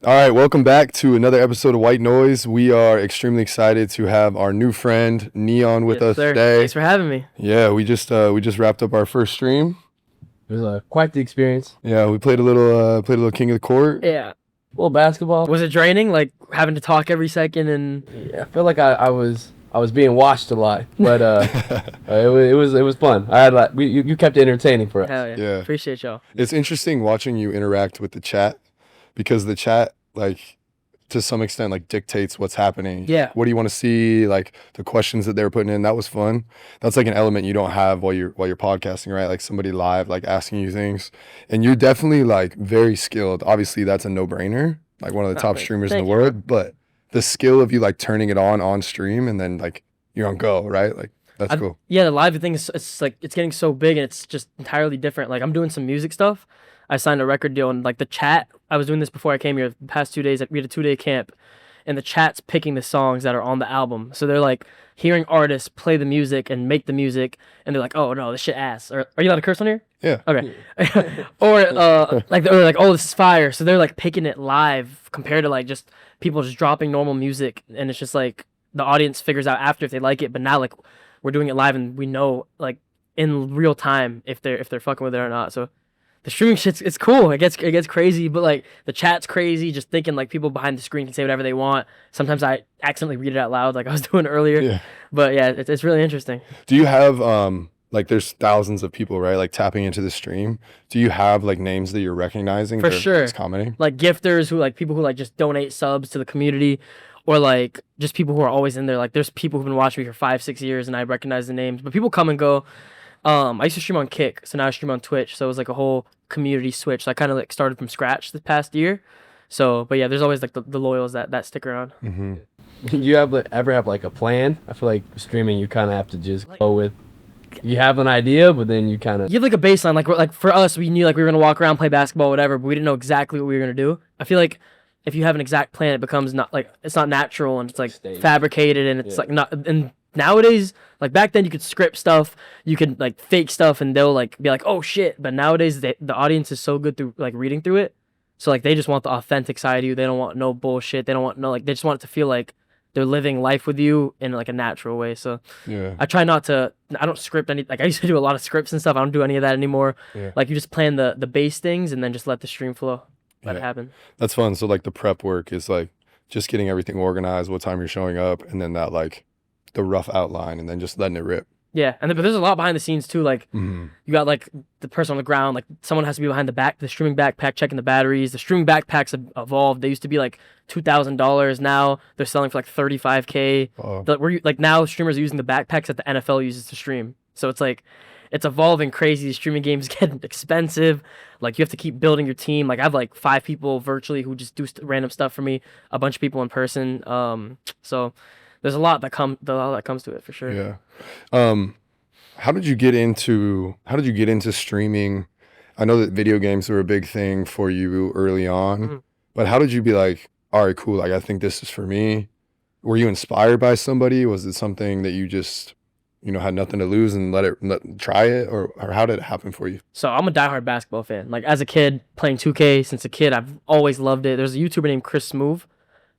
All right, welcome back to another episode of White Noise. We are extremely excited to have our new friend N3on with us sir. today. Thanks for having me. Yeah, we just wrapped up our first stream. It was quite the experience. Yeah, we played a little King of the Court. Yeah. A little basketball. Was it draining, like having to talk every second and? Yeah, I feel like I was being watched a lot, but it was fun. I had you kept it entertaining for us. Hell yeah. Yeah. Appreciate y'all. It's interesting watching you interact with the chat because the chat, like, to some extent, like, dictates what's happening. Yeah. What do you want to see? Like, the questions that they were putting in, that was fun. That's like an element you don't have while you're podcasting, right? Like somebody live, like asking you things, and you're definitely like very skilled. Obviously, that's a no-brainer. Like one of the top streamers in the world, but the skill of you like turning it on stream and then like you're on go, right? Like that's cool. Yeah, the live thing is it's getting so big and it's just entirely different. Like I'm doing some music stuff. I signed a record deal and like the chat. I was doing this before I came here. The past 2 days, we had a 2-day camp, and the chat's picking the songs that are on the album. So they're like hearing artists play the music and make the music, and they're like, "Oh no, this shit ass." Or are you allowed to curse on here? Yeah. Okay. Or like, "Oh, this is fire." So they're like picking it live compared to like just people just dropping normal music, and it's just like the audience figures out after if they like it. But now like we're doing it live, and we know like in real time if they're fucking with it or not. So the streaming shit's it's cool. It gets crazy, but like the chat's crazy. Just thinking like people behind the screen can say whatever they want. Sometimes I accidentally read it out loud, like I was doing earlier. Yeah. But yeah, it's really interesting. Do you have like there's thousands of people, right? Like tapping into the stream. Do you have like names that you're recognizing For sure. that's commenting? Like gifters who like people who like just donate subs to the community, or like just people who are always in there. Like there's people who've been watching me for 5-6 years and I recognize the names, but people come and go. I used to stream on Kick, so now I stream on Twitch. So it was like a whole community switch. So I kind of like started from scratch this past year. So, but yeah, there's always like the loyals that stick around. Mm-hmm. You ever have like a plan? I feel like streaming, you kind of have to just go with. You have an idea, but then you kind of. You have like a baseline. Like for us, we knew like we were gonna walk around, play basketball, whatever, but we didn't know exactly what we were gonna do. I feel like if you have an exact plan, it becomes not like it's not natural and it's like fabricated and it's like not. And nowadays, like back then, you could script stuff, you could like fake stuff, and they'll like be like, "Oh shit!" But nowadays, the audience is so good through like reading through it, so like they just want the authentic side of you. They don't want no bullshit. They don't want no like. They just want it to feel like they're living life with you in like a natural way. So Yeah. I try not to. I don't script any. Like I used to do a lot of scripts and stuff. I don't do any of that anymore. Yeah. Like you just plan the base things and then just let the stream flow. Let it happen. That's fun. So like the prep work is like just getting everything organized, what time you're showing up, and then that like the rough outline, and then just letting it rip. Yeah, and but there's a lot behind the scenes too. Like Mm-hmm. you got like the person on the ground. Like someone has to be behind the streaming backpack, checking the batteries. The streaming backpacks have evolved. They used to be like $2,000. Now they're selling for like $35K. Like now streamers are using the backpacks that the NFL uses to stream. So it's like it's evolving crazy. Streaming games getting expensive. Like you have to keep building your team. Like I have like 5 people virtually who just do random stuff for me. A bunch of people in person. So there's a lot that comes to it for sure. Yeah. How did you get into streaming? I know that video games were a big thing for you early on, but how did you be like, all right, cool, like I think this is for me? Were you inspired by somebody? Was it something that you just, had nothing to lose and try it, or how did it happen for you? So I'm a diehard basketball fan. Like as a kid, playing 2K since a kid, I've always loved it. There's a YouTuber named Smoove.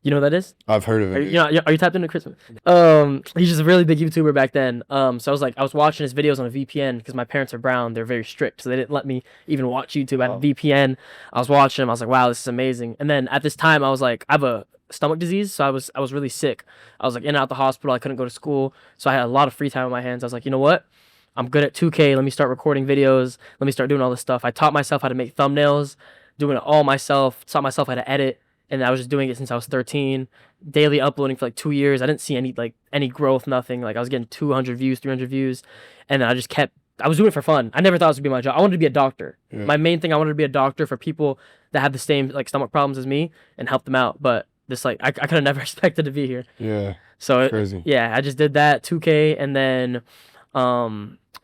You know who that is? I've heard of it. Are you tapped into Chris? He's just a really big YouTuber back then. So I was watching his videos on a VPN because my parents are brown. They're very strict, so they didn't let me even watch YouTube. I had a VPN. I was watching him. I was like, wow, this is amazing. And then at this time, I was like, I have a stomach disease, so I was really sick. I was like in and out the hospital. I couldn't go to school, so I had a lot of free time on my hands. I was like, you know what? I'm good at 2K. Let me start recording videos. Let me start doing all this stuff. I taught myself how to make thumbnails, doing it all myself. Taught myself how to edit. And I was just doing it since I was 13, daily uploading for like 2 years. I didn't see any growth, nothing. Like I was getting 200 views, 300 views. And then I was doing it for fun. I never thought this would be my job. I wanted to be a doctor. Yeah. My main thing, I wanted to be a doctor for people that have the same like stomach problems as me and help them out. But this like, I could have never expected to be here. Yeah. So crazy. Yeah, I just did that 2K. And then,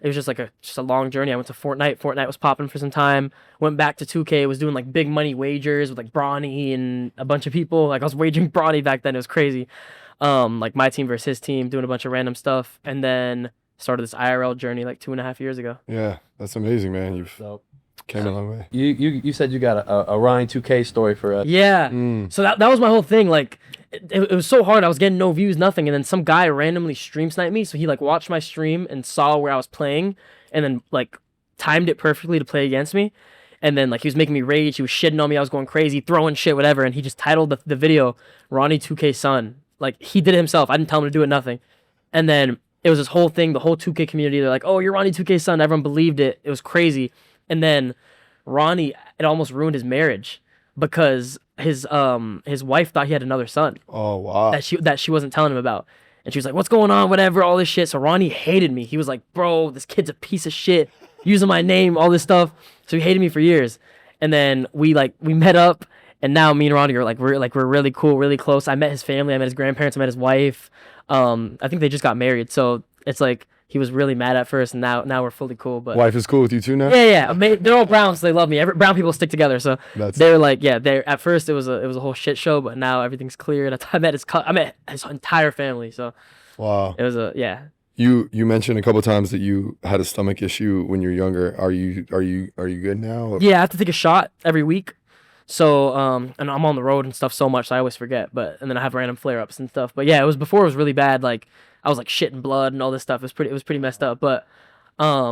it was just like a long journey. I went to Fortnite. Fortnite was popping for some time. Went back to 2K. Was doing like big money wagers with like Ronnie and a bunch of people. Like I was wagering Ronnie back then. It was crazy. Like my team versus his team, doing a bunch of random stuff, and then started this IRL journey like 2.5 years ago. Yeah, that's amazing, man. Came a long way. You said you got a Ronnie2k story for us. Yeah. So that was my whole thing. Like, it was so hard. I was getting no views, nothing. And then some guy randomly stream sniped me. So he like watched my stream and saw where I was playing, and then like timed it perfectly to play against me. And then like he was making me rage. He was shitting on me. I was going crazy, throwing shit, whatever. And he just titled the video Ronnie2k son. Like, he did it himself. I didn't tell him to do it, nothing. And then it was this whole thing. The whole 2K community, they're like, "Oh, you're Ronnie2k son." Everyone believed it. It was crazy. And then Ronnie, it almost ruined his marriage because his wife thought he had another son. Oh wow. That she wasn't telling him about. And she was like, "What's going on? Whatever, all this shit." So Ronnie hated me. He was like, "Bro, this kid's a piece of shit, using my name, all this stuff." So he hated me for years. And then we met up, and now me and Ronnie are we're really cool, really close. I met his family, I met his grandparents, I met his wife. I think they just got married. So it's like he was really mad at first, and now we're fully cool. But Wife is cool with you too now? yeah. They're all brown, so they love me. Brown people stick together, so they're like, yeah. They're at first it was a whole shit show, but now everything's clear. And I met his entire family. So wow, it was yeah. You mentioned a couple times that you had a stomach issue when you were younger. Are you good now? Yeah, I have to take a shot every week. So and I'm on the road and stuff so much, so I always forget. And then I have random flare ups and stuff. But yeah, it was really bad. Like, I was like shitting blood and all this stuff. It was pretty messed up. But I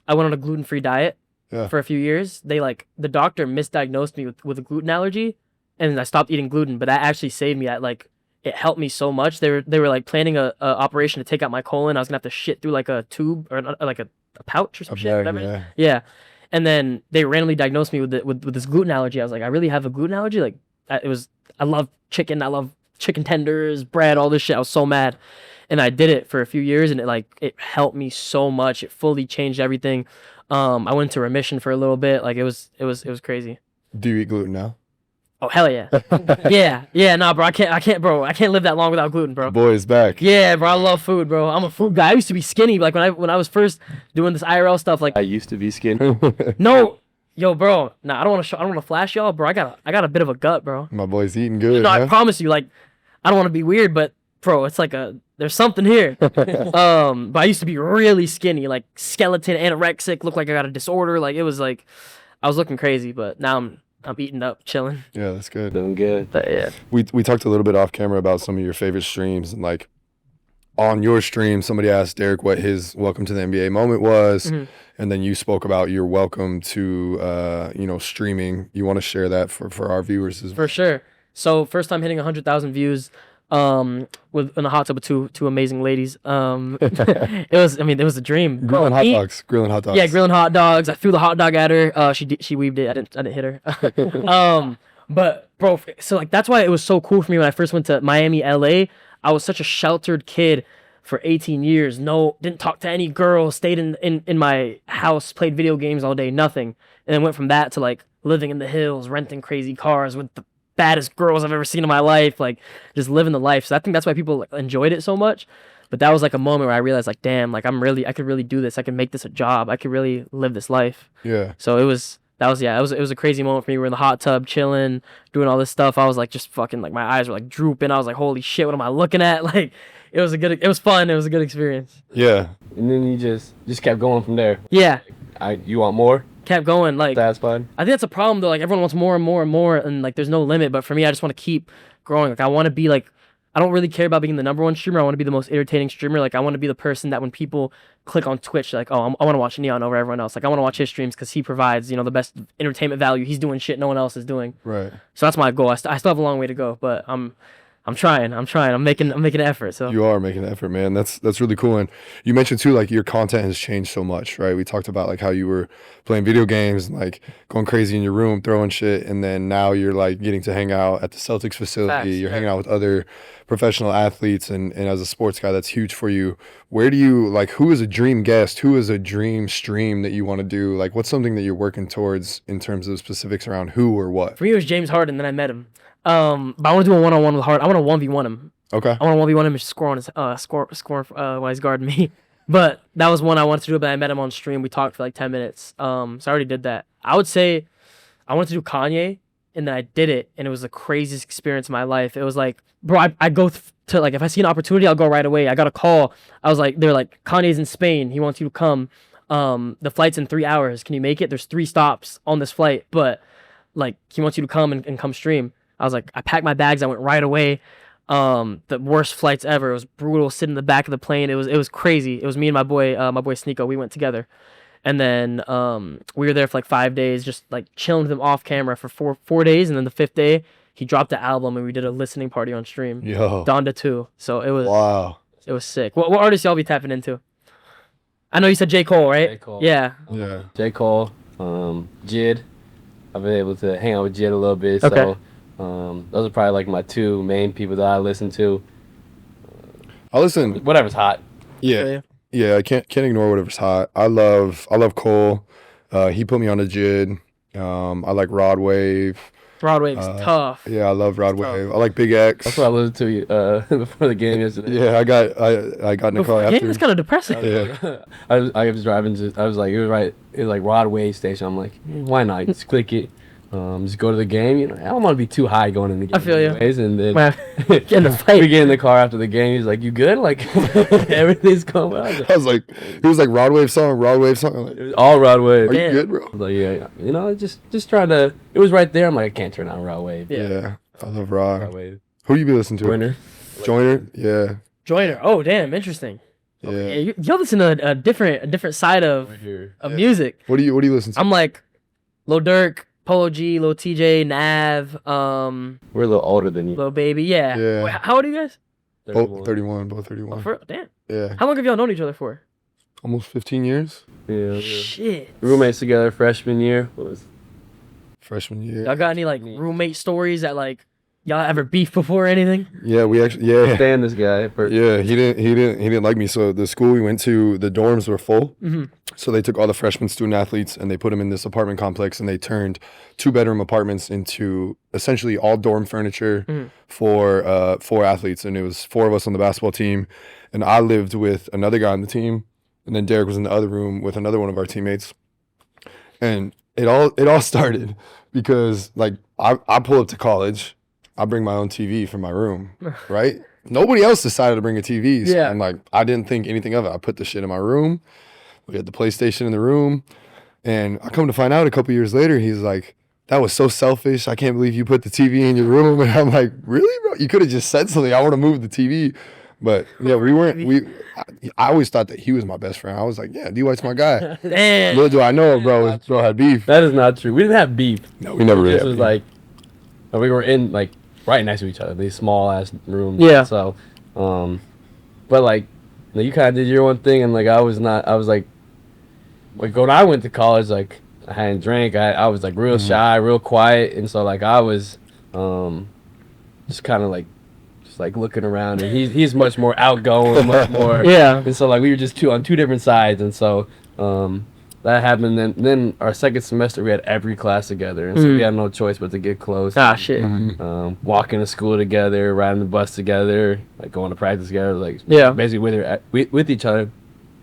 went on a gluten-free diet for a few years. The doctor misdiagnosed me with a gluten allergy, and I stopped eating gluten. But that actually saved me. It helped me so much. They were like planning a operation to take out my colon. I was gonna have to shit through like a tube or like a pouch or some shit, whatever. Yeah. And then they randomly diagnosed me with this gluten allergy. I was like, I really have a gluten allergy? Like, I love chicken. I love chicken tenders, bread, all this shit. I was so mad. And I did it for a few years, and it helped me so much. It fully changed everything. I went into remission for a little bit. Like, it was crazy. Do you eat gluten now? Oh, hell yeah. yeah, nah, bro. I can't live that long without gluten, bro. Boy is back. Yeah, bro. I love food, bro. I'm a food guy. I used to be skinny. Like, when I was first doing this IRL stuff, like, I used to be skinny. No, yo, bro. Nah, I don't want to flash y'all, bro. I got a bit of a gut, bro. My boy's eating good. No, huh? I promise you. Like, I don't want to be weird, but bro, it's like there's something here. But I used to be really skinny, like skeleton, anorexic, looked like I got a disorder. Like, it was like I was looking crazy, but now I'm eating up, chilling. Yeah, that's good. Doing good. But yeah. We talked a little bit off camera about some of your favorite streams, and like on your stream, somebody asked Derrick what his welcome to the NBA moment was, and then you spoke about your welcome to streaming. You want to share that for our viewers as well? For sure. So first time hitting 100,000 views. In a hot tub with two amazing ladies. It was a dream. Grilling hot dogs. Yeah, grilling hot dogs. I threw the hot dog at her. She weaved it. I didn't hit her. But bro, so like that's why it was so cool for me when I first went to Miami, LA. I was such a sheltered kid for 18 years. Didn't talk to any girls. Stayed in my house. Played video games all day. Nothing. And then went from that to like living in the hills, renting crazy cars with the baddest girls I've ever seen in my life, like just living the life. So I think that's why people enjoyed it so much. But that was like a moment where I realized, like, damn, like I could really do this. I can make this a job. I could really live this life. Yeah. So it was a crazy moment for me. We were in the hot tub chilling, doing all this stuff. I was like just fucking like my eyes were like drooping. I was like, holy shit, what am I looking at? Like it was fun. It was a good experience. Yeah. And then you just kept going from there. Yeah. You want more? Kept going, like satisfied. I think that's a problem though. Like everyone wants more and more and more, and like there's no limit. But for me, I just want to keep growing. Like I want to be like, I don't really care about being the #1 streamer. I want to be the most entertaining streamer. Like I want to be the person that when people click on Twitch, like, oh, I want to watch N3on over everyone else. Like I want to watch his streams because he provides, the best entertainment value. He's doing shit no one else is doing. Right. So that's my goal. I still have a long way to go, but I'm trying. I'm making an effort. So you are making an effort, man. That's really cool. And you mentioned too, like your content has changed so much, right? We talked about like how you were playing video games and like going crazy in your room, throwing shit, and then now you're like getting to hang out at the Celtics facility. Facts, you're hanging out with other professional athletes, and as a sports guy, that's huge for you. Where do you like? Who is a dream guest? Who is a dream stream that you want to do? Like, what's something that you're working towards in terms of specifics around who or what? For me, it was James Harden. Then I met him. But I want to do a 1-on-1 with Harden. I want to 1v1 him. Okay. I want to 1v1 him and score on his score while he's guarding me. But that was one I wanted to do. But I met him on stream. We talked for like 10 minutes. So I already did that. I would say I wanted to do Kanye, and then I did it, and it was the craziest experience of my life. It was like, bro, I go to like if I see an opportunity, I'll go right away. I got a call. I was like, they're like, Kanye's in Spain. He wants you to come. the flight's in 3 hours. Can you make it? There's 3 stops on this flight, but like he wants you to come and come stream. I was like, I packed my bags. I went right away. The worst flights ever. It was brutal. Sitting in the back of the plane. It was crazy. It was me and my boy Sneeko. We went together, and then we were there for like 5 days, just like chilling with him off camera for four days, and then the 5th day he dropped the album and we did a listening party on stream. Yo. Donda 2. So it was Wow. It was sick. What artists y'all be tapping into? I know you said J. Cole, right? J. Cole. Yeah. Yeah. J. Cole, Jid. I've been able to hang out with Jid a little bit. Okay. So those are probably like my 2 main people that I listen to. I listen. Whatever's hot. Yeah. Yeah. I can't ignore whatever's hot. I love Cole. He put me on a Jid. I like Rod Wave. Rod Wave's tough. Yeah, I love Rod Wave. I like Big X. That's what I listened to before the game yesterday. Yeah, I got in the car after. It's kind of depressing. Yeah. I was driving. I was like, it was like Rod Wave station. I'm like, why not? Just click it. Just go to the game. You know, I don't want to be too high going in the game. I feel you. Anyways. And then Get in the fight. we get in the car after the game. He's like, you good? Like everything's going well. I was like, it was like Rod Wave song. I'm like, It was all Rod Wave. are you Damn. good, bro? I was like, yeah, you know, just trying to. It was right there. I'm like, I can't turn on Rod Wave. Yeah. I love Rod Rod. Wave. Who you be listening to? Winner. Joyner? Yeah. Joyner. Oh, damn, interesting. Yeah. Yeah, you're listening to a different side of music. What do you listen to? I'm like Lil Durk, Polo G, Lil TJ, Nav, We're a little older than you. Lil Baby. Yeah. Yeah. Wait, how old are you guys? Both 31. Both 31. Damn. Yeah. How long have y'all known each other for? Almost 15 years. Yeah. Shit. Roommates together freshman year. What was Freshman year. Y'all got any like roommate stories that like y'all ever beef before or anything? Yeah, we actually. Yeah. stand this guy? Yeah, he didn't like me. So the school we went to, the dorms were full. Mm-hmm. So they took all the freshman student athletes and they put them in this apartment complex and they turned 2-bedroom apartments into essentially all dorm furniture for athletes. And it was 4 of us on the basketball team, and I lived with another guy on the team, and then Derrick was in the other room with another one of our teammates. And it all started because like I pull up to college, I bring my own TV from my room, right? Nobody else decided to bring a TV. So Yeah. I'm like, I didn't think anything of it. I put the shit in my room. We had the PlayStation in the room. And I come to find out a couple years later, he's like, that was so selfish. I can't believe you put the TV in your room. And I'm like, really, bro? You could have just said something. I want to move the TV. But yeah, I always thought that he was my best friend. I was like, yeah, D-White's my guy. Damn. Little do I know, bro had beef. That is not true. We didn't have beef. No, we never really This had was beef. like, we were in like right next to each other, these small ass rooms. Yeah. So, but like, you kind of did your own thing, and like I was like when I went to college, like I hadn't drank. I was like real shy, real quiet, and so like I was, just kind of like looking around, and he's much more outgoing, much more. Yeah. And so like we were just on 2 different sides, and so that happened. Then our second semester we had every class together, and so we had no choice but to get close. Ah, shit. Walking to school together, riding the bus together, like going to practice together, like Yeah. basically with each other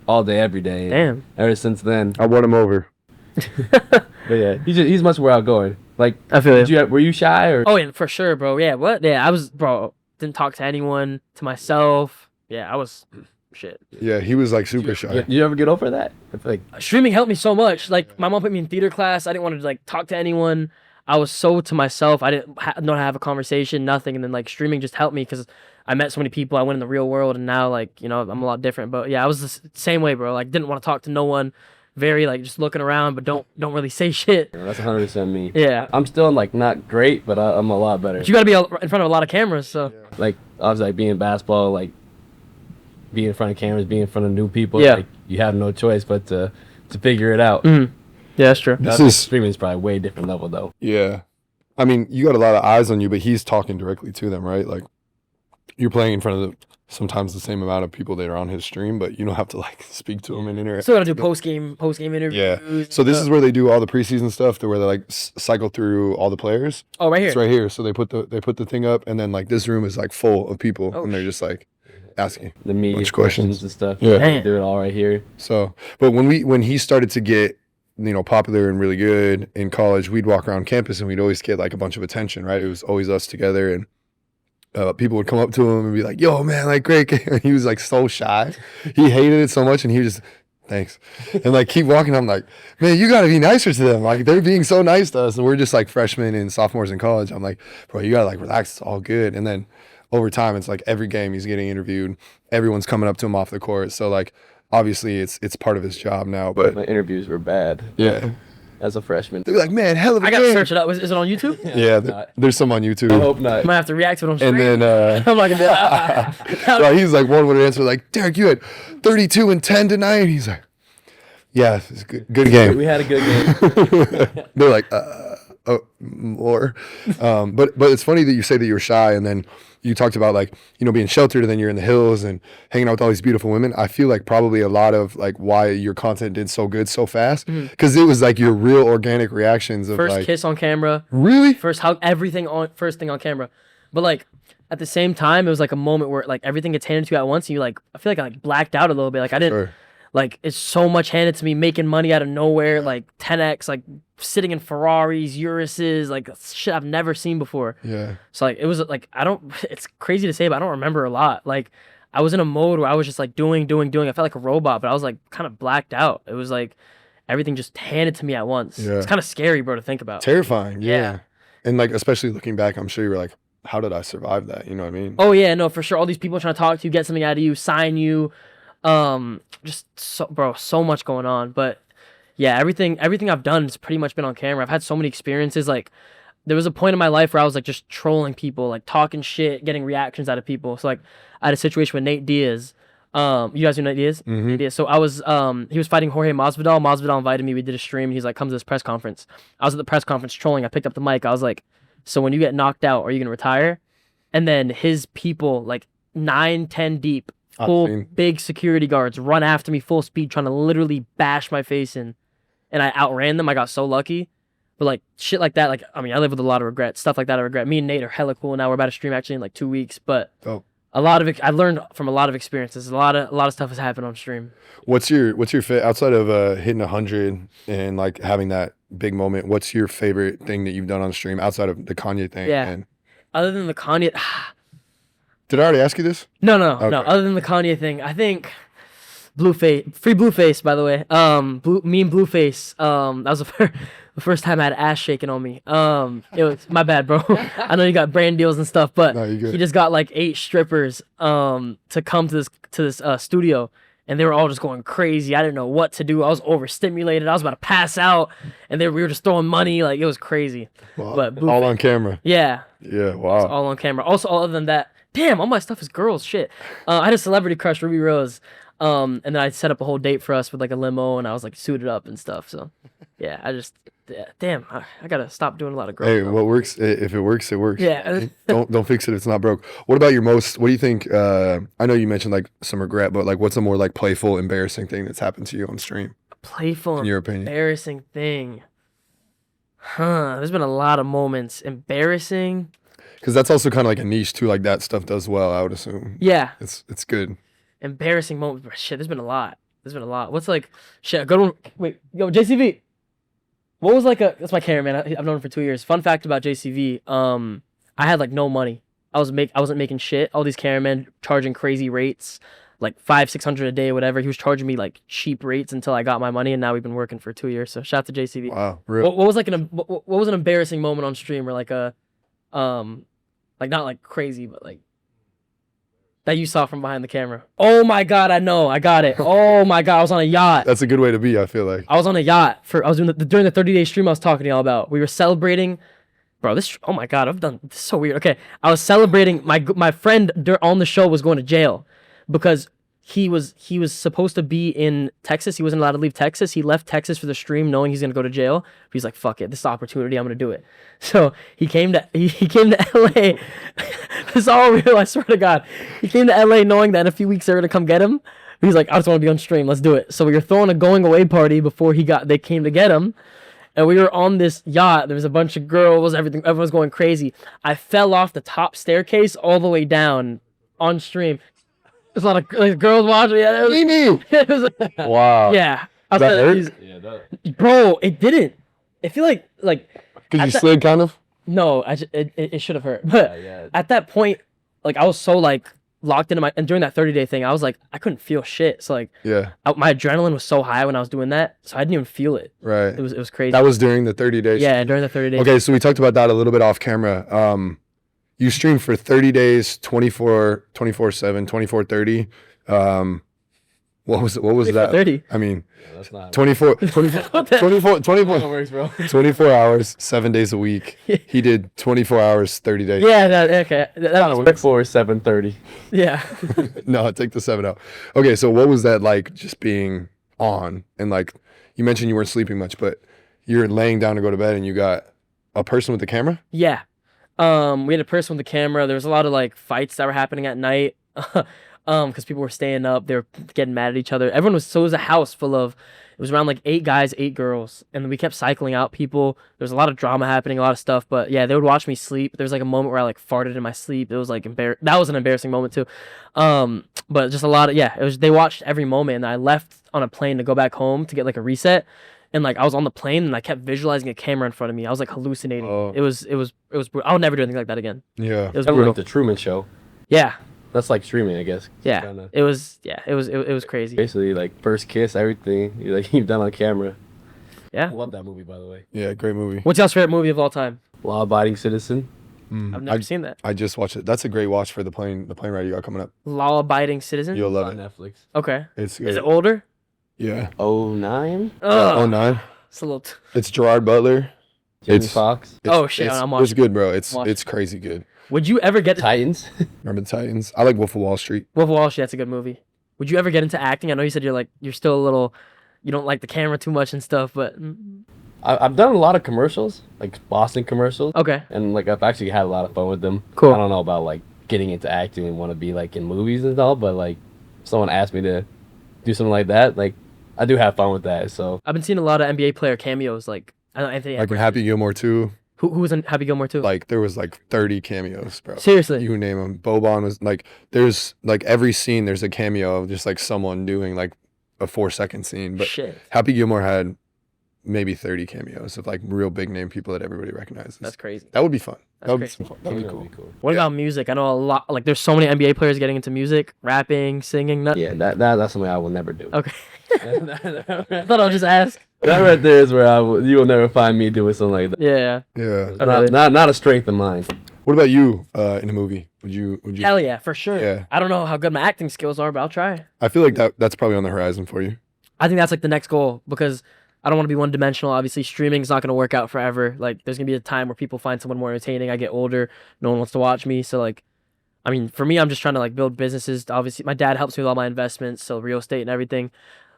all day, every day. Damn. Ever since then. I won him over. But yeah, he's much more outgoing. Like, I feel you. were you shy or? Oh yeah, for sure, bro. Yeah, what? Yeah, I was, bro. Didn't talk to anyone, to myself. Yeah, I was, shit. Yeah, he was like super shy. Did you ever get over that? I feel like Streaming helped me so much. Like my mom put me in theater class. I didn't want to like talk to anyone. I was so to myself. I didn't know how to have a conversation, nothing. And then like streaming just helped me because I met so many people. I went in the real world, and now like I'm a lot different. But yeah, I was the same way, bro. Like didn't want to talk to no one. Very like just looking around, but don't really say shit. that's 100% me. Yeah. I'm still like not great, but I'm a lot better. But you gotta be in front of a lot of cameras, so. Like I was like being basketball, like being in front of cameras, being in front of new people. Yeah. Like you have no choice but to figure it out. Yeah, that's true. Streaming is probably way different level though. Yeah. I mean, you got a lot of eyes on you, but he's talking directly to them, right? Like, you're playing in front of sometimes the same amount of people that are on his stream, but you don't have to, like, speak to them and interact. Still gotta do post-game interviews. Yeah. So this is where they do all the preseason stuff, where they, like, cycle through all the players. Oh, right here. It's right here. So they put the thing up, and then, like, this room is, like, full of people, Oh, and they're just, like, asking. The media Bunch of questions questions. and stuff. Yeah. They do it all right here. So, but when he started to get, popular and really good in college, we'd walk around campus and we'd always get like a bunch of attention, right? It was always us together, and people would come up to him and be like, yo, man, like, great. And he was like so shy. He hated it so much, and he was just, thanks. And like keep walking. I'm like, man, you got to be nicer to them. Like they're being so nice to us. And we're just like freshmen and sophomores in college. I'm like, bro, you got to like relax. It's all good. And then over time, it's like every game he's getting interviewed. Everyone's coming up to him off the court. So like, obviously it's part of his job now. But My interviews were bad. Yeah. As a freshman. They're like, man, hell of a I gotta game. search it up. Is it on YouTube? Yeah, there's some on YouTube. I hope not. I might have to react to it on stream. And then I'm not gonna be so he's like, one would answer like, Derrick, you had 32 and 10 tonight. And he's like, yeah, it's a good game. We had a good game. They're like, oh, more. But it's funny that you say that you're shy, and then you talked about like, you know, being sheltered, and then you're in the hills and hanging out with all these beautiful women. I feel like probably a lot of like why your content did so good so fast, because it was like your real organic reactions of first like, kiss on camera. Really? First hug, everything on first thing on camera. But like at the same time, it was like a moment where like everything gets handed to you at once, and you like, I feel like I like blacked out a little bit. Like I didn't. Sure. Like, it's so much handed to me, making money out of nowhere, like 10x, like sitting in Ferraris, Uruses, like shit I've never seen before. Yeah. So, like, it was like, it's crazy to say, but I don't remember a lot. Like, I was in a mode where I was just like doing. I felt like a robot, but I was like kind of blacked out. It was like everything just handed to me at once. Yeah. It's kind of scary, bro, to think about. Terrifying. Yeah. Yeah. And like, especially looking back, I'm sure you were like, how did I survive that? You know what I mean? Oh, yeah, no, for sure. All these people trying to talk to you, get something out of you, sign you. Just so much going on. But yeah, everything I've done has pretty much been on camera. I've had so many experiences. Like there was a point in my life where I was like just trolling people, like talking shit, getting reactions out of people. So like I had a situation with Nate Diaz. You guys know Nate Diaz? Mm-hmm. Nate Diaz. So I was he was fighting Jorge Masvidal. Masvidal invited me. We did a stream. He's like, come to this press conference. I was at the press conference trolling. I picked up the mic. I was like, so when you get knocked out, are you gonna retire? And then his people, like 9-10 deep, full big security guards, run after me full speed, trying to literally bash my face in, and I outran them. I got so lucky. But like shit like that, like I mean, I live with a lot of regret. Stuff like that I regret. Me and Nate are hella cool now. We're about to stream actually in like 2 weeks. But a lot of it, I learned from a lot of experiences. A lot of stuff has happened on stream. What's your outside of hitting 100 and like having that big moment? What's your favorite thing that you've done on stream outside of the Kanye thing? Yeah. And other than the Kanye, did I already ask you this? no. Okay. Other than the Kanye thing, I think Blueface, free Blueface, by the way. Me and Blueface. That was the first time I had ass shaking on me. It was my bad, bro. I know you got brand deals and stuff, but No, you're good. he just got like 8 strippers to come to this studio, and they were all just going crazy. I didn't know what to do. I was overstimulated. I was about to pass out, and we were just throwing money. Like it was crazy. Wow. But All on camera. Yeah. Yeah. It's Wow. all on camera. Also, other than that, damn, all my stuff is girls. Shit. I had a celebrity crush, Ruby Rose. And then I set up a whole date for us with like a limo, and I was like suited up and stuff. So, yeah, damn, I gotta stop doing a lot of girls. Hey, stuff. what works? If it works, it works. Yeah. Don't fix it if it's not broke. What about what do you think? I know you mentioned like some regret, but like what's a more like playful, embarrassing thing that's happened to you on stream? Playful, in your opinion? embarrassing thing. There's been a lot of moments. Embarrassing. Because that's also kind of like a niche too. Like that stuff does well, I would assume. Yeah. It's good. Embarrassing moments. Shit, there's been a lot. What's like, shit, a good one. Wait, yo, JCV. What was like that's my cameraman. I've known him for 2 years. Fun fact about JCV. I had like no money. I wasn't making shit. All these cameramen charging crazy rates, like $500-600 a day, or whatever. He was charging me like cheap rates until I got my money, and now we've been working for 2 years. So shout out to JCV. Wow, real. What was like what was an embarrassing moment on stream, or like like not like crazy, but like that you saw from behind the camera? Oh my God, I know, I got it. Oh my God, I was on a yacht. That's a good way to be. I feel like. I was on a yacht I was doing during the 30-day stream I was talking to y'all about. We were celebrating, bro. Oh my God, this is so weird. Okay, I was celebrating. My friend on the show was going to jail because he was supposed to be in Texas. He wasn't allowed to leave Texas. He left Texas for the stream, knowing he's gonna go to jail. He's like, "Fuck it, this is opportunity. I'm gonna do it." So he came to LA. This is all real. I swear to God, he came to LA knowing that in a few weeks they're gonna come get him. He's like, "I just want to be on stream. Let's do it." So we were throwing a going away party before they came to get him, and we were on this yacht. There was a bunch of girls. Everyone was going crazy. I fell off the top staircase all the way down on stream. There's a lot of like, girls watching. Yeah, it was Wow. yeah. That hurt? Yeah, Bro, it didn't. I feel like Because you slid kind of. no, it should have hurt. But yeah. at that point, like I was so like locked into and during that 30-day thing, I was like, I couldn't feel shit. So like, Yeah. my adrenaline was so high when I was doing that, so I didn't even feel it. Right. It was crazy. That was during the 30 days. Yeah, during the 30 days. Okay, so we talked about that a little bit off camera. You streamed for 30 days, 24/7, 24/30. What was that? 30. I mean, Yeah, that's not 24 works, bro. 24 hours, 7 days a week. He did 24 hours, 30 days. Yeah, okay. That Work for 7:30. Yeah. No, take the 7 out. Okay, so what was that like just being on? And like you mentioned you weren't sleeping much, but you're laying down to go to bed and you got a person with the camera? Yeah. We had a person with the camera. There was a lot of like fights that were happening at night. Because people were staying up, they were getting mad at each other. It was a house full of, it was around like 8 guys, 8 girls, and we kept cycling out people. There was a lot of drama happening, a lot of stuff, but yeah, they would watch me sleep. There was like a moment where I like farted in my sleep. It was like that was an embarrassing moment too. But just a lot of, yeah, they watched every moment, and I left on a plane to go back home to get like a reset. And like I was on the plane and I kept visualizing a camera in front of me. I was like hallucinating. Oh. It was brutal. I'll never do anything like that again. Yeah. It was Kind of brutal. like the Truman Show. Yeah. That's like streaming, I guess. Yeah. Kinda. It was crazy. Basically, like first kiss, everything you've done on camera. Yeah. I love that movie, by the way. Yeah, great movie. What's y'all's favorite movie of all time? Law-abiding citizen. I've never seen that. I just watched it. That's a great watch for the plane ride you got coming up. Law-abiding citizen. You'll love On it. Netflix. Okay. It's good. Is it older? Yeah. 09. Oh, 09. it's a little. It's Gerard Butler. Jamie It's- Foxx. Oh, shit, I'm watching. It's good, bro. It's Watching. crazy good. Would you ever get Titans. Remember the Titans? I like Wolf of Wall Street. Wolf of Wall Street? That's a good movie. Would you ever get into acting? I know you said you're still a little, you don't like the camera too much and stuff, but I've done a lot of commercials, like Boston commercials. okay. And like I've actually had a lot of fun with them. Cool. I don't know about like getting into acting and want to be like in movies and all, but like if someone asked me to do something like that, like I do have fun with that. So I've been seeing a lot of NBA player cameos, like I know Anthony. Like in Happy Gilmore 2, who was in Happy Gilmore too? like there was like 30 cameos, bro. Seriously. You name them. Boban was like, there's like every scene, there's a cameo of just like someone doing like a 4-second scene. But Shit. Happy Gilmore had maybe 30 cameos of like real big name people that everybody recognizes. That's crazy. That would be fun. That's That would be crazy. some fun. That would be that'd cool. What about music? I know a lot. Like there's so many NBA players getting into music, rapping, singing. yeah, that's something I will never do. Okay. I That thought I'll just ask. right there is where you will never find me doing something like that. Yeah. Yeah. Oh, really? Not a strength of mine. What about you in a movie? Would you? Hell yeah, for sure. Yeah. I don't know how good my acting skills are, but I'll try. I feel like that's probably on the horizon for you. I think that's like the next goal because I don't want to be one dimensional. Obviously, streaming is not going to work out forever. Like, there's going to be a time where people find someone more entertaining. I get older. No one wants to watch me. So, like, I mean, for me, I'm just trying to, like, build businesses. Obviously, my dad helps me with all my investments, so real estate and everything.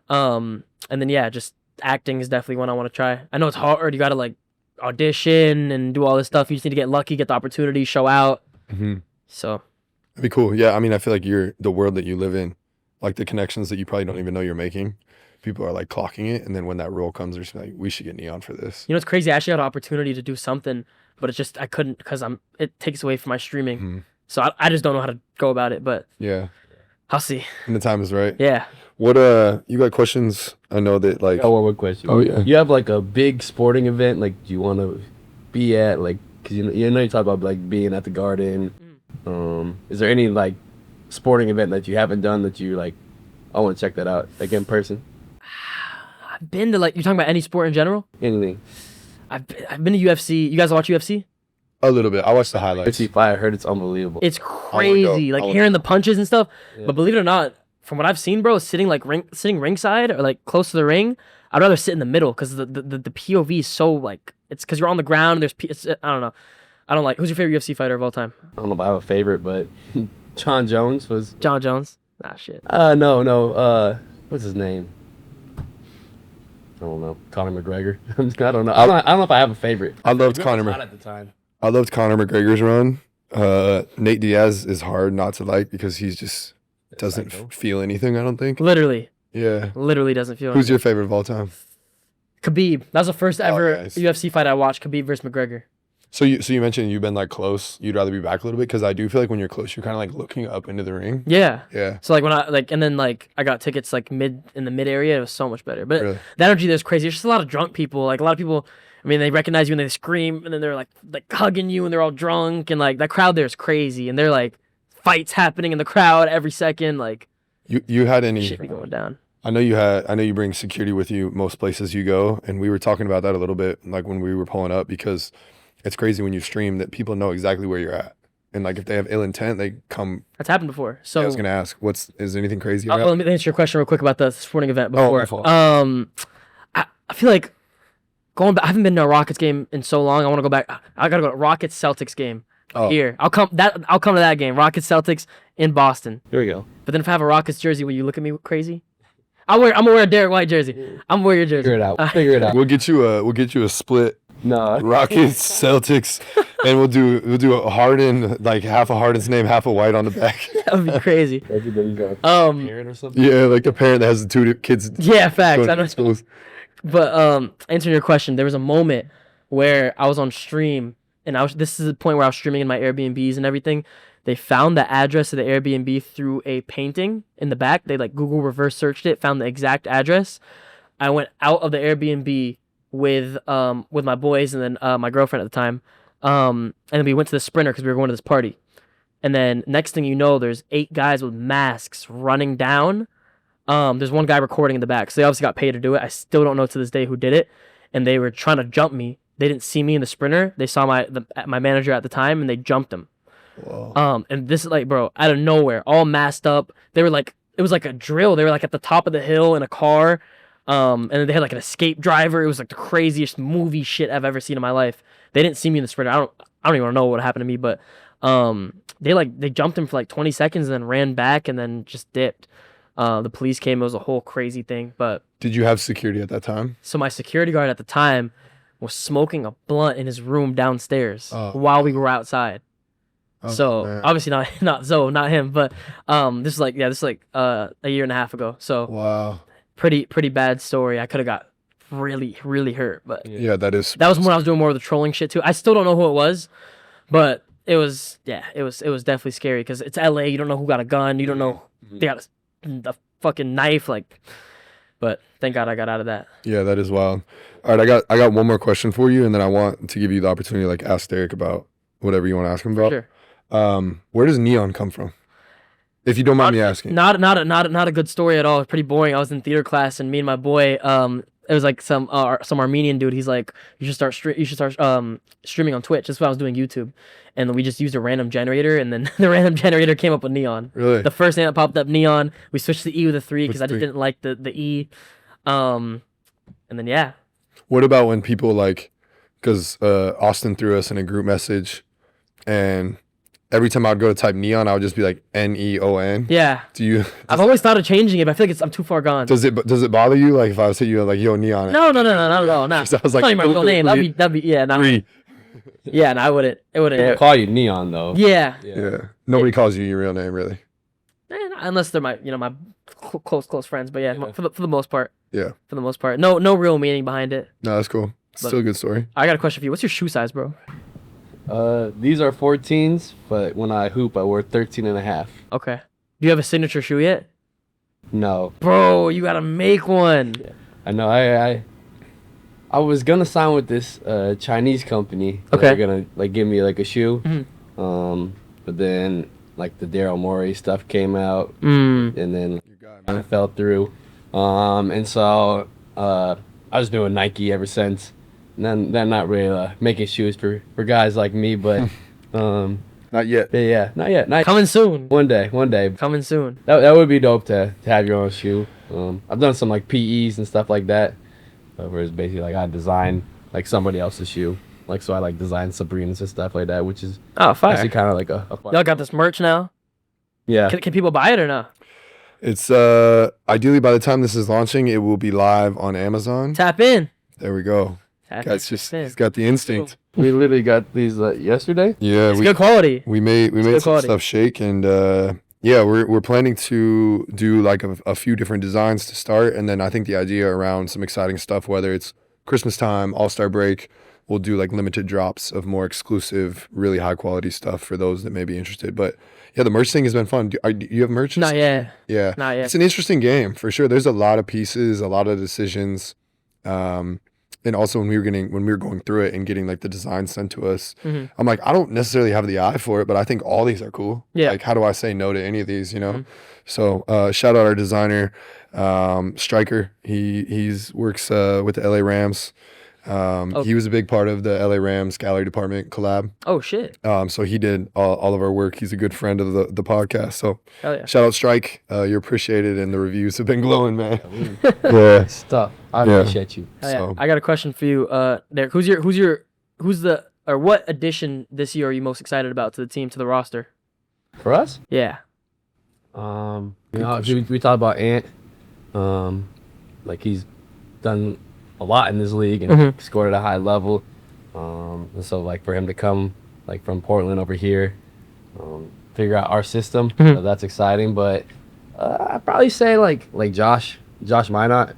And then, yeah, just acting is definitely one I want to try. I know it's hard. You got to, like, audition and do all this stuff. You just need to get lucky, get the opportunity, show out. Mm-hmm. So. That'd be cool. Yeah, I mean, I feel like the world that you live in, like the connections that you probably don't even know you're making. People are like clocking it, and then when that role comes, they're just like, we should get N3on for this. You know, it's crazy. I actually had an opportunity to do something, but it's just I couldn't because it takes away from my streaming. Mm-hmm. So I just don't know how to go about it. But Yeah, I'll see. and the time is right. Yeah. What you got questions? I know that like. Oh, one more question. Oh, yeah. You have like a big sporting event, like do you want to be at, like, cause you know you talk about like being at the Garden. Is there any like sporting event that you haven't done that you like? I want to check that out, like in person. I've been to, like, you're talking about any sport in general? Anything. I've been to UFC. You guys watch UFC? A little bit. I watched the highlights. UFC fight. I heard it's unbelievable. It's wanna go. crazy. Like I wanna hearing the punches and stuff. Yeah. But believe it or not, from what I've seen, bro, sitting ringside or like close to the ring, I'd rather sit in the middle because the POV is so like it's because you're on the ground. I don't know. I don't like. Who's your favorite UFC fighter of all time? I don't know if I have a favorite, but John Jones was. John Jones. Nah, shit. No. What's his name? I don't know. Conor McGregor. I don't know. I don't know if I have a favorite. I loved McGregor was Conor. hot at the time. I loved Conor McGregor's run. Nate Diaz is hard not to like because he's just doesn't Psycho. feel anything. I don't think. Literally Who's doesn't feel. anything. your favorite of all time? Khabib. That was the first ever nice. UFC fight I watched. Khabib versus McGregor. So you mentioned you've been like close. You'd rather be back a little bit because I do feel like when you're close, you're kind of like looking up into the ring. Yeah. Yeah. So like when and then like I got tickets like in the mid area, it was so much better. But Really? the energy there's crazy. There's just a lot of drunk people. Like a lot of people, I mean, they recognize you and they scream and then they're like hugging you and they're all drunk and like that crowd there is crazy and they're like fights happening in the crowd every second. Like You had any? shit be going down. I know you bring security with you most places you go, and we were talking about that a little bit, like when we were pulling up, because it's crazy when you stream that people know exactly where you're at, and like if they have ill intent, they come. That's happened before. So I was gonna ask, is there anything crazy? let me answer your question real quick about the sporting event before. my fault. I feel like going back. I haven't been to a Rockets game in so long. I want to go back. I gotta go to Rockets Celtics game here. I'll come to that game. Rockets Celtics in Boston. Here we go. But then if I have a Rockets jersey, will you look at me crazy? I'm gonna wear a Derrick White jersey. I'm gonna wear your jersey. Figure it out. Figure it out. We'll get you a split No. Rockets Celtics, and we'll do a Harden, like half a Harden's name, half a White on the back. That would be crazy. Parent or something. Yeah, like the parent that has the two kids. Yeah, facts. going I to know. schools. But answering your question, there was a moment where I was on stream, and this is the point where I was streaming in my Airbnbs and everything. They found the address of the Airbnb through a painting in the back. They like Google reverse searched it, found the exact address. I went out of the Airbnb with my boys and then my girlfriend at the time. And then we went to the Sprinter because we were going to this party. And then next thing you know, there's 8 guys with masks running down. There's one guy recording in the back, so they obviously got paid to do it. I still don't know to this day who did it. And they were trying to jump me. They didn't see me in the Sprinter. They saw my manager at the time, and they jumped him. Whoa. And this is like, bro, out of nowhere, all masked up. They were like, it was like a drill. They were like at the top of the hill in a car. And then they had like an escape driver. It was like the craziest movie shit I've ever seen in my life. They didn't see me in the Sprinter. I don't even know what happened to me, but they jumped him for like 20 seconds and then ran back and then just dipped. The police came. It was a whole crazy thing. But Did you have security at that time? so my security guard at the time was smoking a blunt in his room downstairs while we were outside. Oh, So man. obviously not Zoe, not him, but this is like a year and a half ago. So Wow. pretty bad story. I could have got really hurt, but Yeah, that is. that was when I was doing more of the trolling shit too. I still don't know who it was, but it was definitely scary because it's LA. You don't know who got a gun. You don't know they got a fucking knife. Like, but thank God I got out of that. Yeah, that is wild. All right, I got one more question for you, and then I want to give you the opportunity to like ask Derrick about whatever you want to ask him about. Sure. Where does N3on come from? If you don't mind me asking. Not a good story at all. It's pretty boring. I was in theater class and me and my boy, it was like some Armenian dude. He's like, you should start streaming on Twitch. That's what I was doing YouTube, and we just used a random generator, and then the random generator came up with N3on. Really? The first name that popped up, N3on. We switched the E with a 3 because I just 3. didn't like the E. And then yeah. What about when people like, because Austin threw us in a group message, and every time I'd go to type N3on, I would just be like N-E-O-N. Yeah. Do you? I've always thought of changing it, but I feel like I'm too far gone. Does it bother you? Like if I was hit you like yo N3on? No, not at all. Nah. So I was like, It's not even my real name. That'd be yeah. Nah, 3. yeah, no, I wouldn't. It They wouldn't. call you Neon though. Yeah. Yeah. Nobody calls you your real name, really. Unless they're my close friends, but yeah, Yeah. for the most part. Yeah. For the most part, no real meaning behind it. No, that's cool. Still a good story. I got a question for you. What's your shoe size, bro? These are 14s, but when I hoop, I wear 13 and a half. Okay. Do you have a signature shoe yet? No, Bro, you gotta make one. I know. I was gonna sign with this Chinese company. Okay. They're gonna like give me like a shoe. Mhm. But then like the Daryl Morey stuff came out, Mm. and then You got kind of fell through. And so I was doing Nike ever since. And then they're not really making shoes for guys like me, but Not yet. yeah, not yet. Coming soon. One day. Coming soon. That would be dope to have your own shoe. I've done some like PEs and stuff like that, where it's basically like I design like somebody else's shoe. Like so I like design Sabrinas and stuff like that, which is Oh, fire. actually kind of like a fun. Y'all got this merch now? Yeah. Can people buy it or no? It's ideally by the time this is launching, it will be live on Amazon. Tap in. There we go. Tap in. He's got the instinct. We literally got these yesterday. Yeah, It's good quality. we made good some quality. stuff shake, and yeah, we're planning to do like a few different designs to start, and then I think the idea around some exciting stuff, whether it's Christmas time, All-Star break, we'll do like limited drops of more exclusive, really high quality stuff for those that may be interested. But yeah, the merch thing has been fun. Do you have merch? Not yet. Yeah, Not yet. it's an interesting game for sure. There's a lot of pieces, a lot of decisions. and also when we were going through it and getting like the design sent to us, Mhm. I'm like, I don't necessarily have the eye for it, but I think all these are cool. Yeah. Like, how do I say no to any of these, you know? Mhm. So shout out our designer, Striker. He's works with the LA Rams. He was a big part of the LA Rams gallery department collab. Oh shit. So he did all of our work. He's a good friend of the podcast. So Hell yeah. shout out Strike. You're appreciated, and the reviews have been glowing, man. Yeah, stuff. I Yeah. appreciate you. Hell yeah. So- I got a question for you, Derrick. What addition this year are you most excited about to the team, to the roster? For us, Yeah. we talked about Ant. Like he's done a lot in this league and Mhm. scored at a high level. And so like for him to come like from Portland over here, figure out our system, Mhm. that's exciting. But I'd probably say like Josh Minott.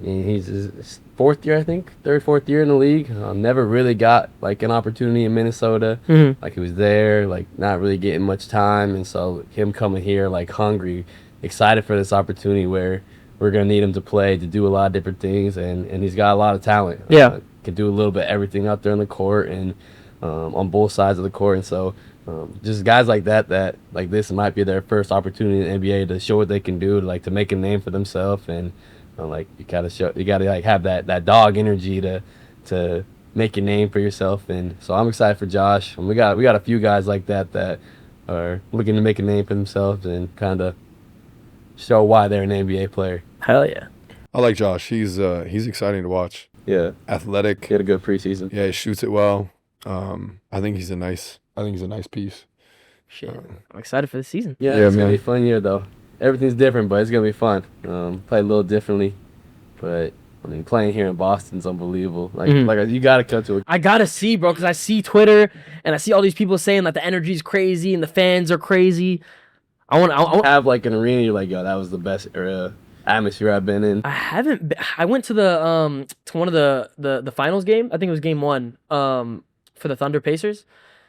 He's his fourth year, I think, fourth year in the league. Never really got like an opportunity in Minnesota. Mhm. Like he was there, like not really getting much time, and so him coming here like hungry, excited for this opportunity where we're gonna need him to play, to do a lot of different things, and he's got a lot of talent. Yeah. Can do a little bit of everything out there on the court and on both sides of the court, and so just guys like that like this might be their first opportunity in the NBA to show what they can do, to make a name for themselves, and like you gotta like have that dog energy to make a name for yourself. And so I'm excited for Josh, and we got a few guys like that are looking to make a name for themselves and kind of show why they're an NBA player. Hell yeah. I like Josh. He's exciting to watch. Yeah, Athletic. he had a good preseason. Yeah, he shoots it well. I think he's a nice piece. Shit. I'm excited for the season. Yeah, Yeah, it's gonna man. be a fun year though. Everything's different, but it's gonna be fun. Play a little differently, but I mean, playing here in Boston's unbelievable. Mhm. You gotta come to a I gotta see, bro, because I see Twitter and I see all these people saying that the energy's crazy and the fans are crazy. I want. have like an arena. You're like, yo, that was the best atmosphere I've been in. I haven't. I went to the to one of the finals game. I think it was game 1. For the Thunder Pacers.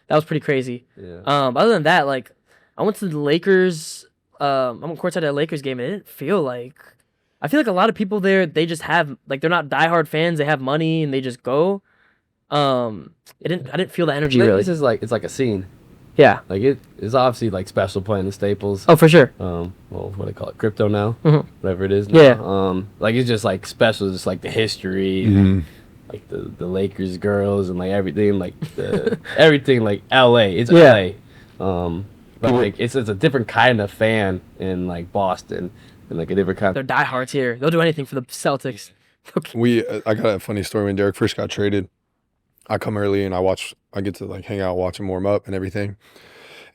That was pretty crazy. Yeah. Other than that, like, I went to the Lakers. I'm on courtside at a Lakers game. And it didn't feel like. I feel like a lot of people there, they just have, like, they're not diehard fans. They have money and they just go. I didn't feel the energy really. This is it's like a scene. Yeah. Like it's obviously like special playing the Staples. Oh, for sure. Well, what do they call it? Crypto now, Mhm. whatever it is. Now. Yeah. Like it's just like special, just like the history, and, like the Lakers girls and like everything, like the everything, like LA. It's Yeah. LA. But like it's a different kind of fan in like Boston, and like a different kind. They're diehards here. They'll do anything for the Celtics. Okay. I got a funny story when Derrick first got traded. I come early and I get to like hang out, watch him warm up and everything.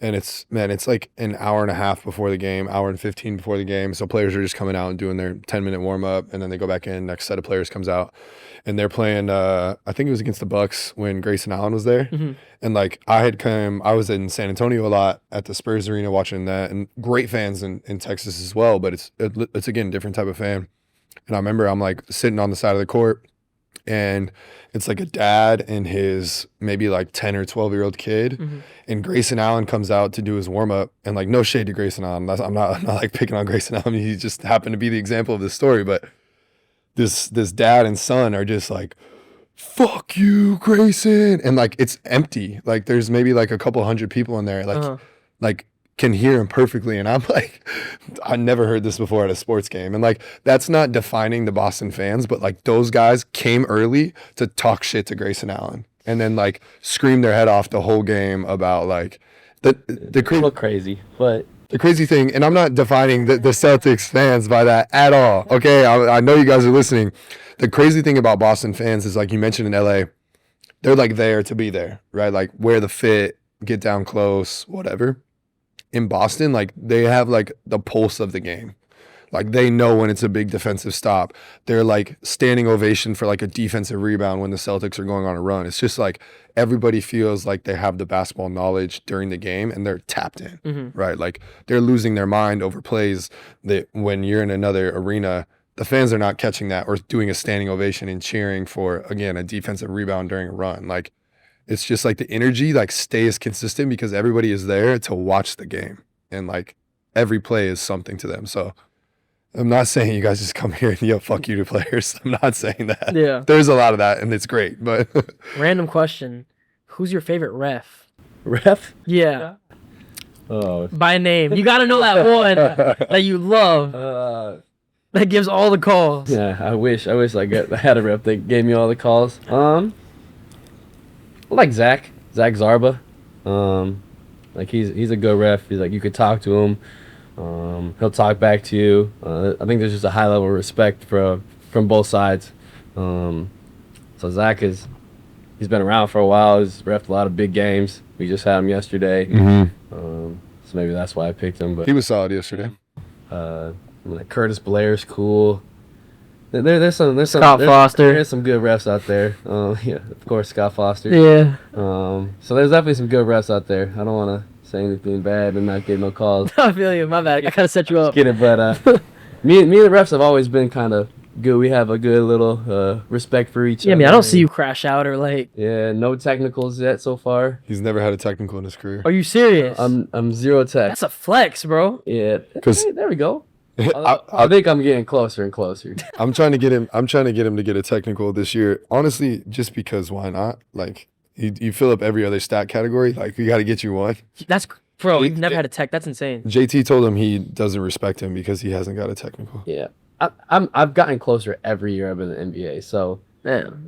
And it's like an hour and a half before the game, hour and 15 before the game. So players are just coming out and doing their 10-minute warm up, and then they go back in. Next set of players comes out, and they're playing. I think it was against the Bucks when Grayson Allen was there. Mhm. And like I was in San Antonio a lot at the Spurs arena watching that, and great fans in Texas as well. But it's again a different type of fan. And I remember I'm like sitting on the side of the court, and it's like a dad and his maybe like 10 or 12-year-old kid. Mhm. And Grayson Allen comes out to do his warm-up, and like no shade to Grayson Allen. I'm not like picking on Grayson Allen. He just happened to be the example of this story. But this dad and son are just like, fuck you, Grayson. And like it's empty. Like there's maybe like a couple hundred people in there. Like like can hear him perfectly. And I'm like, I never heard this before at a sports game. And like, that's not defining the Boston fans, but like those guys came early to talk shit to Grayson Allen and then like scream their head off the whole game about like the Look crazy, but the crazy thing, and I'm not defining the Celtics fans by that at all. Okay. I know you guys are listening. The crazy thing about Boston fans is like you mentioned in LA, they're like there to be there, right? Like wear the fit, get down close, whatever. In Boston, like they have like the pulse of the game. Like they know when it's a big defensive stop. They're like standing ovation for like a defensive rebound when the Celtics are going on a run. It's just like everybody feels like they have the basketball knowledge during the game and they're tapped in, right? Like they're losing their mind over plays that when you're in another arena, the fans are not catching that or doing a standing ovation and cheering for, again, a defensive rebound during a run. Like it's just like the energy like stays consistent because everybody is there to watch the game and like every play is something to them. So I'm not saying you guys just come here and yell fuck you to players. I'm not saying that. Yeah. There's a lot of that and it's great, but Random question. Who's your favorite ref? Ref? Yeah. Oh. By name. You gotta know that one that you love. That gives all the calls. Yeah, I wish I had a rep that gave me all the calls. I like Zach Zarba. Like he's a good ref. He's like, you could talk to him. He'll talk back to you. I think there's just a high level of respect from both sides. So Zach he's been around for a while. He's refed a lot of big games. We just had him yesterday. So maybe that's why I picked him. But he was solid yesterday. Like Curtis Blair's cool. There's some Scott Foster. There's some good refs out there. Yeah, of course Scott Foster. Yeah. So there's definitely some good refs out there. I don't want to say anything bad and not get no calls. I feel you. My bad. I gotta set you up. Get it, but me and the refs have always been kind of good. We have a good little respect for each other. Yeah, I mean, I don't see you crash out or like. Yeah, no technicals yet so far. He's never had a technical in his career. Are you serious? I'm zero tech. That's a flex, bro. Yeah, Because there we go. I think I'm getting closer and closer. I'm trying to get him to get a technical this year. Honestly, just because why not? Like you fill up every other stat category. Like we got to get you one. That's bro. You've never had a tech. That's insane. JT told him he doesn't respect him because he hasn't got a technical. Yeah, I've gotten closer every year I've been in the NBA.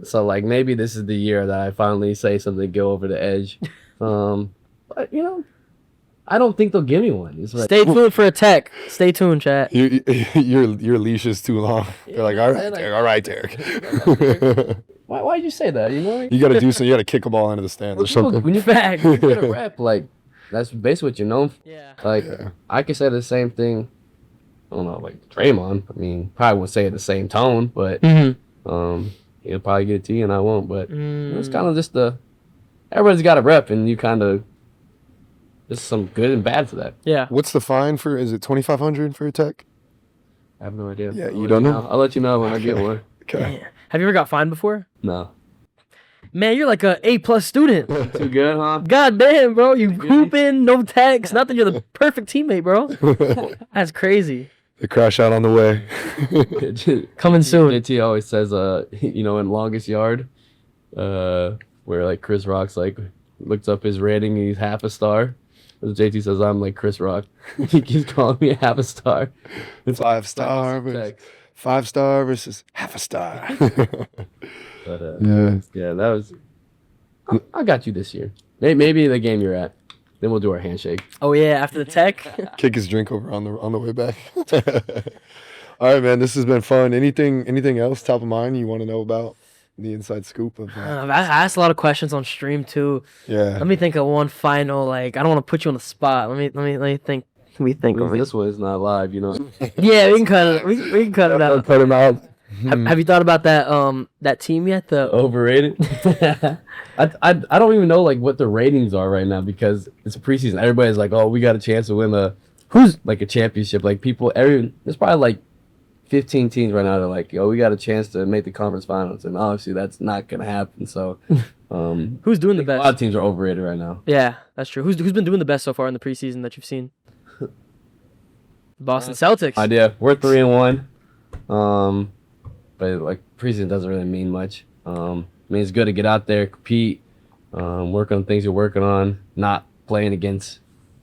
So like maybe this is the year that I finally say something, go over the edge. But you know, I don't think they'll give me one. It's like, Stay tuned for a tech. Stay tuned, chat. Your leash is too long. They're like, all right, Derrick. Why'd you say that? You know, You got to do something. You got to kick a ball into the stands or something. When you Fact. get a rep, like that's basically what you're known for. Yeah. Like I could say the same thing. I don't know, like Draymond. I mean, probably won't say it the same tone, but he'll probably get it to you, and I won't. But it's kind of just everybody's got a rep, and you kind of. There's some good and bad to that. Yeah. What's the fine for? Is it $2,500 for a tech? I have no idea. Yeah, you don't know? I'll let you know when I get one. Okay. Yeah. Have you ever got fined before? No. Man, you're like a A+ student. Too good, huh? God damn, bro. You hooping, no text. Not that you're the perfect teammate, bro. That's crazy. They crash out on the way. Coming soon. JT always says, in Longest Yard, where like Chris Rock's like looks up his rating and he's half a star. JT says I'm like Chris Rock. He keeps calling me half a star. It's 5 star versus 5 star versus half a star. But yeah, that was. I got you this year. Maybe the game you're at. Then we'll do our handshake. Oh yeah, after the tech. Kick his drink over on the way back. All right, man. This has been fun. Anything else top of mind you want to know about the inside scoop of? I asked a lot of questions on stream too. Yeah. Let me think of one final. Like I don't want to put you on the spot. Let me think. Let me think of it. This one is not live, you know. Yeah, we can cut it. We can cut it out. Cut him out. Have you thought about that team yet? The Overrated. I don't even know like what the ratings are right now because it's a preseason. Everybody's like, oh, we got a chance to win a championship. Like there's probably like 15 teams right now that are like, yo, we got a chance to make the conference finals, and obviously that's not gonna happen. So, who's doing the best? A lot of teams are overrated right now. Yeah, that's true. Who's been doing the best so far in the preseason that you've seen? Boston Celtics. Idea. We're 3-1. But like preseason doesn't really mean much. I mean, it's good to get out there, compete, work on things you're working on, not playing against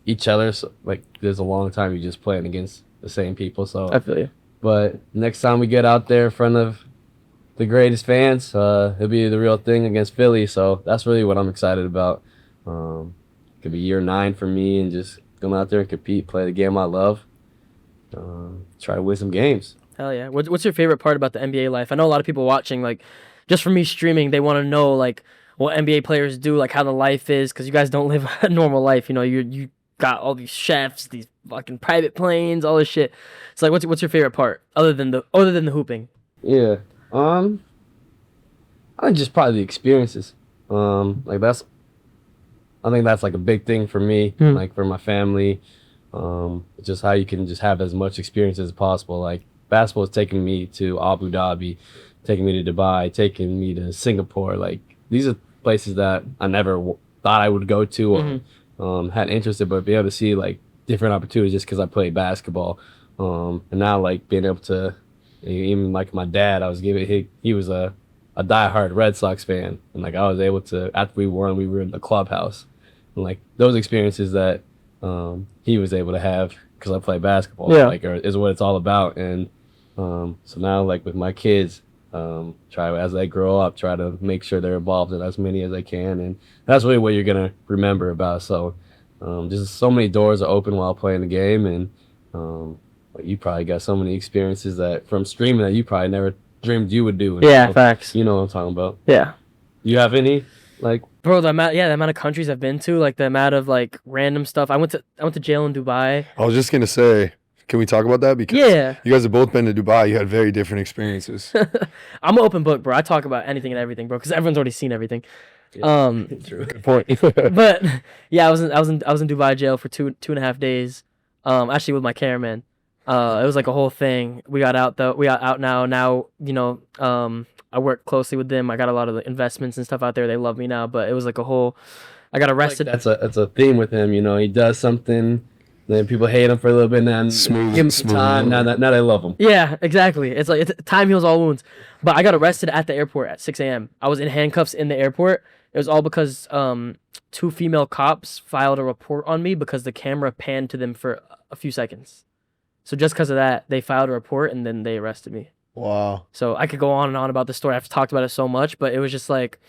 each other. So, like, there's a long time you're just playing against the same people. So I feel you. But next time we get out there in front of the greatest fans, it'll be the real thing against Philly. So that's really what I'm excited about. Could be year 9 for me and just come out there and compete, play the game I love, try to win some games. Hell yeah. What's your favorite part about the NBA life? I know a lot of people watching, like, just for me streaming, they want to know, like, what NBA players do, like, how the life is, because you guys don't live a normal life. You know, you got all these chefs, these fucking private planes, all this shit. It's like, what's your favorite part other than the hooping? Yeah. I think just probably the experiences. I think that's like a big thing for me, like for my family. Just how you can just have as much experience as possible. Like basketball is taking me to Abu Dhabi, taking me to Dubai, taking me to Singapore. Like these are places that I never thought I would go to or had interest in, but be able to see like different opportunities just because I play basketball. And now like being able to, even like my dad, I was giving he was a diehard Red Sox fan, and like I was able to, after we won, we were in the clubhouse, and like those experiences that he was able to have because I play basketball, like is what it's all about. And so now like with my kids, try as they grow up, try to make sure they're involved in as many as they can, and that's really what you're gonna remember about. So just so many doors are open while playing the game, and like you probably got so many experiences that from streaming that you probably never dreamed you would do. And Yeah, so, facts. you know what I'm talking about. Yeah. You have any like? Bro, the amount of countries I've been to, like the amount of like random stuff. I went to jail in Dubai. I was just gonna say, can we talk about that? Because you guys have both been to Dubai. You had very different experiences. I'm an open book, bro. I talk about anything and everything, bro, because everyone's already seen everything. Yeah, true. Good point. But yeah, I was in Dubai jail for 2.5 days. Actually with my cameraman. It was like a whole thing. We got out though. We got out now. Now, you know, I work closely with them. I got a lot of the investments and stuff out there. They love me now. But it was like a whole. I got arrested. Like that's a theme with him. You know, he does something, then people hate him for a little bit, and then Smooth, give him some time. Now they love him. Yeah, exactly. It's like time heals all wounds. But I got arrested at the airport at 6 a.m. I was in handcuffs in the airport. It was all because 2 female cops filed a report on me because the camera panned to them for a few seconds. So just because of that, they filed a report and then they arrested me. Wow. So I could go on and on about the story. I've talked about it so much, but it was just like,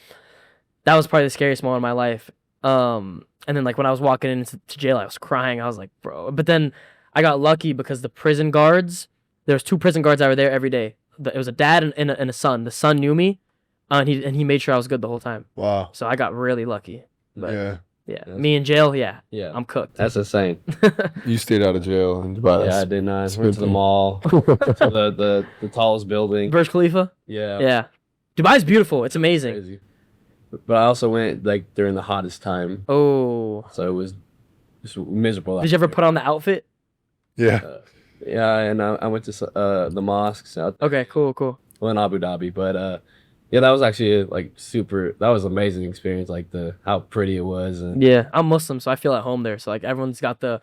that was probably the scariest moment of my life. And then like when I was walking into jail, I was crying. I was like, bro. But then I got lucky because the prison guards, there's 2 prison guards that were there every day. It was a dad and a son. The son knew me, and he made sure I was good the whole time. Wow. So I got really lucky. But yeah. Me in jail, yeah, I'm cooked. That's insane. You stayed out of jail in Dubai. Yeah, I did not. Went to the mall, to the tallest building. Burj Khalifa? Yeah. Yeah. Dubai's beautiful. It's amazing. Crazy. But I also went like during the hottest time. Oh. So it was just miserable. Did you ever put on the outfit? Yeah. Yeah, and I went to the mosques out Okay, cool. well in Abu Dhabi, but yeah, that was actually like that was an amazing experience, like how pretty it was. And Yeah, I'm Muslim, so I feel at home there. So like everyone's got the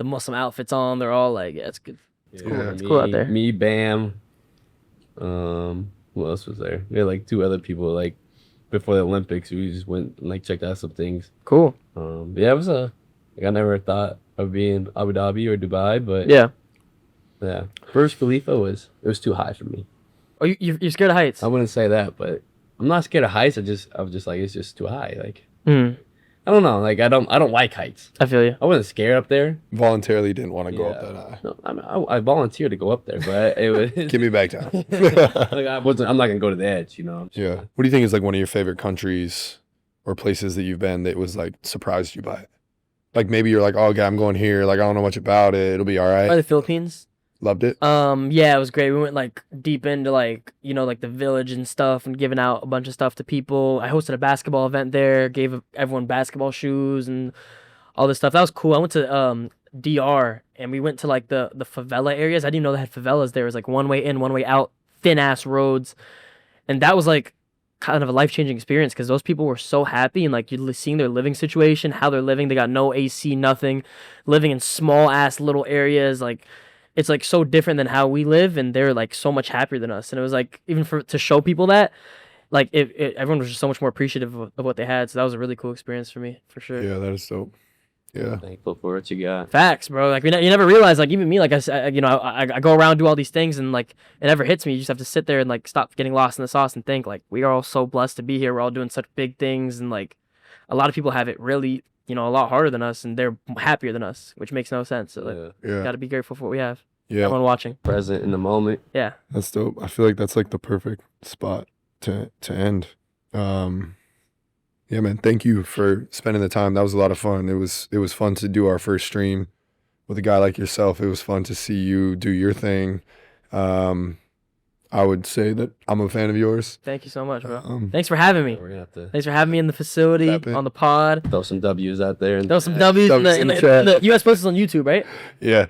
Muslim outfits on. They're all like, yeah, it's good. It's cool. It's cool out there. Me, Bam. Who else was there? We had like 2 other people like before the Olympics. We just went and like checked out some things. Cool. Yeah, it was like I never thought of being Abu Dhabi or Dubai, but yeah. Burj Khalifa was too high for me. Oh, you're scared of heights? I wouldn't say that, but I'm not scared of heights. I was just like, it's just too high. Like I don't know. Like I don't like heights. I feel you. I wasn't scared up there. Voluntarily didn't want to go up that high. No, I mean, I volunteered to go up there, but it was Get me back down. like I'm not gonna go to the edge, you know. Yeah. What do you think is like one of your favorite countries or places that you've been that was like surprised you by it? Like maybe you're like, oh, okay, I'm going here. Like I don't know much about it. It'll be all right. The Philippines. Loved it. Yeah, it was great. We went like deep into like, you know, like the village and stuff and giving out a bunch of stuff to people. I hosted a basketball event there, gave everyone basketball shoes and all this stuff. That was cool. I went to DR and we went to like the favela areas. I didn't even know they had favelas there. It was like one way in, one way out, thin ass roads. And that was like kind of a life-changing experience because those people were so happy and like you're seeing their living situation, how they're living. They got no AC, nothing, living in small ass little areas. Like it's like so different than how we live, and they're like so much happier than us. And it was like even to show people that, like everyone was just so much more appreciative of what they had. So that was a really cool experience for me, for sure. Yeah, that is dope. Yeah. Thankful for what you got. Facts, bro. Like you never realize, like even me, like I go around do all these things, and like it never hits me. You just have to sit there and like stop getting lost in the sauce and think like we are all so blessed to be here. We're all doing such big things, and like a lot of people have it really, a lot harder than us, and they're happier than us, which makes no sense. So like, gotta be grateful for what we have. Yeah. Everyone watching. Present in the moment. Yeah. That's dope. I feel like that's like the perfect spot to end. Yeah, man. Thank you for spending the time. That was a lot of fun. It was fun to do our first stream with a guy like yourself. It was fun to see you do your thing. I would say that I'm a fan of yours. Thank you so much, bro. Thanks for having me. We're gonna have to Thanks for having me in the facility, on the pod. throw some W's out there. Throw some W's in the chat. You guys post this on YouTube, right? Yeah.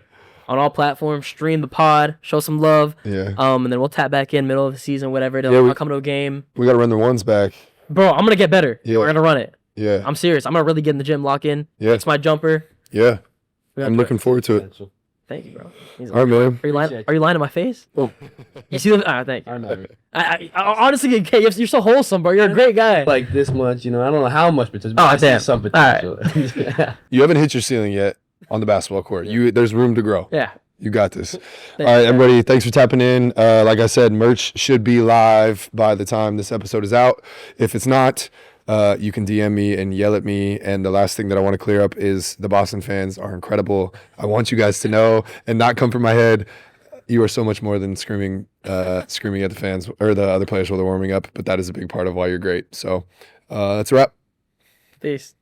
On all platforms, stream the pod, show some love. Yeah. And then we'll tap back in middle of the season, whatever. I'll come to a game. We got to run the ones back. Bro, I'm going to get better. Yeah. We're going to run it. Yeah. I'm serious. I'm going to really get in the gym, lock in. Yeah. It's my jumper. Yeah. I'm looking forward to it. Thank you, bro. He's All right, William. Are you lying? Appreciate Are you lying to my face? Oh. You see the? Thank you. I know. I honestly, you're so wholesome, bro. You're a great guy. Like this much, you know. I don't know how much potential. Oh, I see damn. some All right. potential. You haven't hit your ceiling yet on the basketball court. There's room to grow. Yeah. You got this. All Thank right, you. everybody. Thanks for tapping in. Like I said, merch should be live by the time this episode is out. If it's not, you can DM me and yell at me. And the last thing that I want to clear up is the Boston fans are incredible. I want you guys to know and not come from my head. You are so much more than screaming at the fans or the other players while they're warming up. But that is a big part of why you're great. So that's a wrap. Peace.